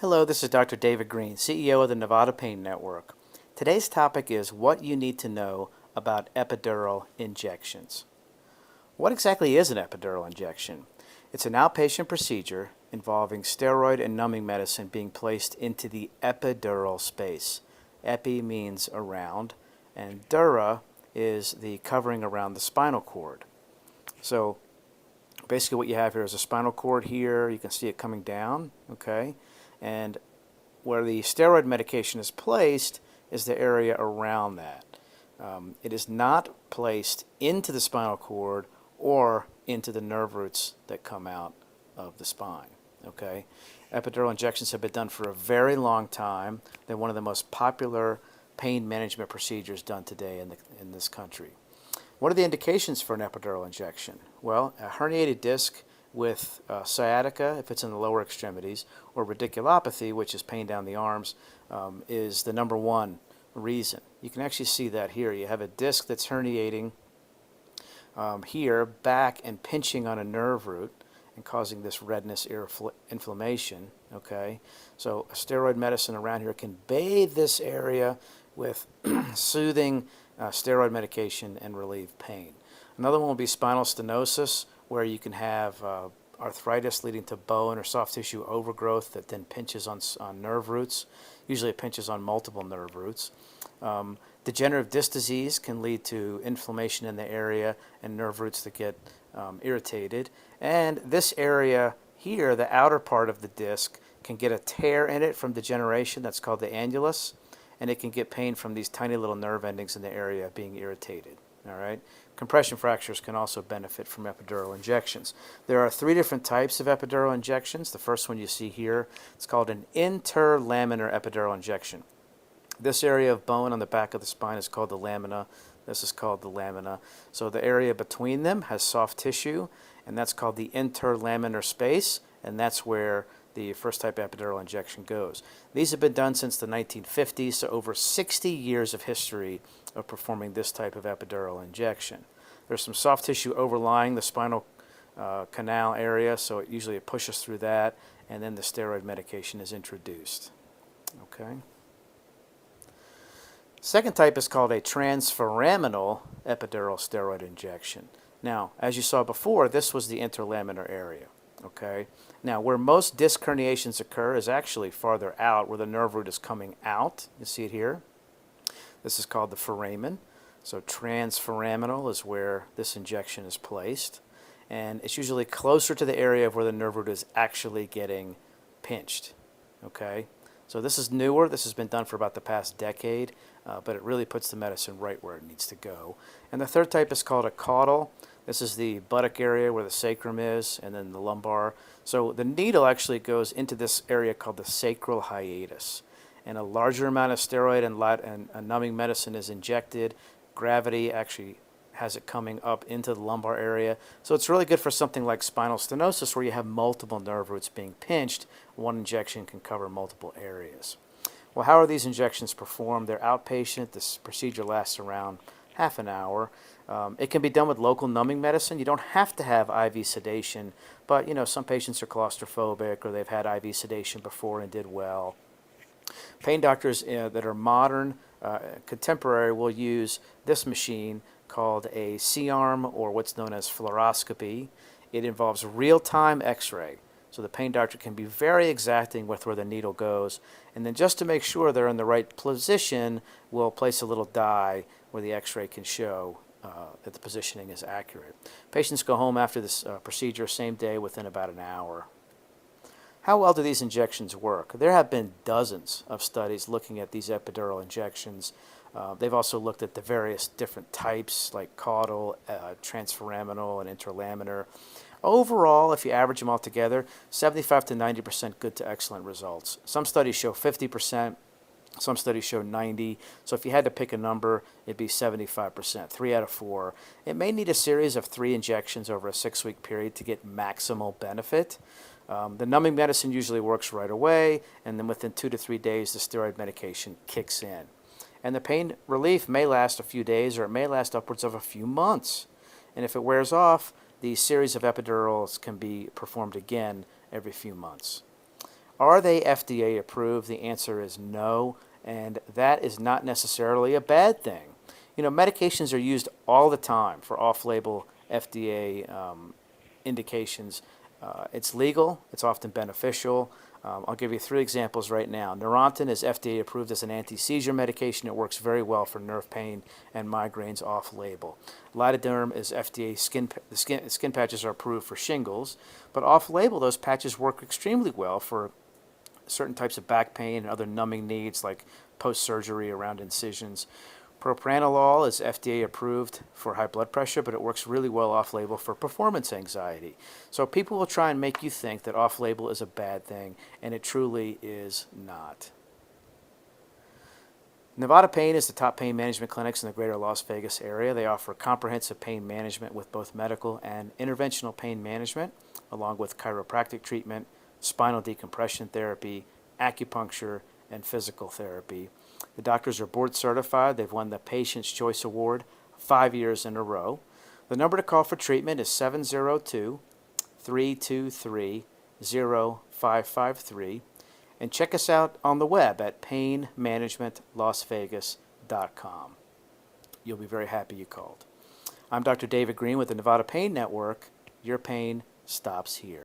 Hello, this is Dr. David Green, CEO of the Nevada Pain Network. Today's topic is what you need to know about epidural injections. What exactly is an epidural injection? It's an outpatient procedure involving steroid and numbing medicine being placed into the epidural space. Epi means around, and dura is the covering around the spinal cord. So basically what you have here is a spinal cord here. You can see it coming down, okay? And where the steroid medication is placed is the area around that. It is not placed into the spinal cord or into the nerve roots that come out of the spine. Okay? Epidural injections have been done for a very long time. They're one of the most popular pain management procedures done today in this country. What are the indications for an epidural injection? Well, a herniated disc with sciatica, if it's in the lower extremities, or radiculopathy, which is pain down the arms, is the number one reason. You can actually see that here. You have a disc that's herniating here, back, and pinching on a nerve root and causing this redness, inflammation. Okay, so a steroid medicine around here can bathe this area with soothing steroid medication and relieve pain. Another one will be spinal stenosis, where you can have arthritis leading to bone or soft tissue overgrowth that then pinches on nerve roots. Usually it pinches on multiple nerve roots. Degenerative disc disease can lead to inflammation in the area and nerve roots that get irritated. And this area here, the outer part of the disc, can get a tear in it from degeneration. That's called the annulus. And it can get pain from these tiny little nerve endings in the area being irritated. All right. Compression fractures can also benefit from epidural injections. There are 3 different types of epidural injections. The first one you see here, it's called an interlaminar epidural injection. This area of bone on the back of the spine is called the lamina. This is called the lamina. So the area between them has soft tissue, and that's called the interlaminar space, and that's where the first type epidural injection goes. These have been done since the 1950s, so over 60 years of history of performing this type of epidural injection. There's some soft tissue overlying the spinal canal area, so it pushes through that, and then the steroid medication is introduced. Okay. Second type is called a transforaminal epidural steroid injection. Now, as you saw before, this was the interlaminar area. Okay. Now, where most disc herniations occur is actually farther out, where the nerve root is coming out. You see it here. This is called the foramen. So transforaminal is where this injection is placed. And it's usually closer to the area of where the nerve root is actually getting pinched. Okay. So this is newer. This has been done for about the past decade, but it really puts the medicine right where it needs to go. And the third type is called a caudal. This is the buttock area where the sacrum is, and then the lumbar. So the needle actually goes into this area called the sacral hiatus. And a larger amount of steroid and numbing medicine is injected. Gravity actually has it coming up into the lumbar area. So it's really good for something like spinal stenosis, where you have multiple nerve roots being pinched. One injection can cover multiple areas. Well, how are these injections performed? They're outpatient. This procedure lasts around half an hour. It can be done with local numbing medicine. You don't have to have IV sedation, but some patients are claustrophobic or they've had IV sedation before and did well. Pain doctors that are modern, contemporary, will use this machine called a C-arm, or what's known as fluoroscopy. It involves real-time x-ray. So the pain doctor can be very exacting with where the needle goes. And then just to make sure they're in the right position, we'll place a little dye where the x-ray can show that the positioning is accurate. Patients go home after this procedure same day within about an hour. How well do these injections work? There have been dozens of studies looking at these epidural injections. They've also looked at the various different types like caudal, transforaminal, and interlaminar. Overall, if you average them all together, 75 to 90% good to excellent results. Some studies show 50%, some studies show 90%. So if you had to pick a number, it'd be 75%, 3 out of 4. It may need a series of 3 injections over a 6-week period to get maximal benefit. The numbing medicine usually works right away, and then within 2 to 3 days, the steroid medication kicks in. And the pain relief may last a few days, or it may last upwards of a few months. And if it wears off, the series of epidurals can be performed again every few months. Are they FDA approved? The answer is no, and that is not necessarily a bad thing. Medications are used all the time for off-label FDA indications. It's legal, it's often beneficial. I'll give you 3 examples right now. Neurontin is FDA approved as an anti-seizure medication. It works very well for nerve pain and migraines off-label. Lidoderm is FDA skin patches are approved for shingles, but off-label those patches work extremely well for certain types of back pain and other numbing needs like post-surgery around incisions. Propranolol is FDA approved for high blood pressure, but it works really well off-label for performance anxiety. So people will try and make you think that off-label is a bad thing, and it truly is not. Nevada Pain is the top pain management clinics in the greater Las Vegas area. They offer comprehensive pain management with both medical and interventional pain management, along with chiropractic treatment, spinal decompression therapy, acupuncture, and physical therapy. The doctors are board certified. They've won the Patient's Choice Award 5 years in a row. The number to call for treatment is 702-323-0553. And check us out on the web at painmanagementlasvegas.com. You'll be very happy you called. I'm Dr. David Green with the Nevada Pain Network. Your pain stops here.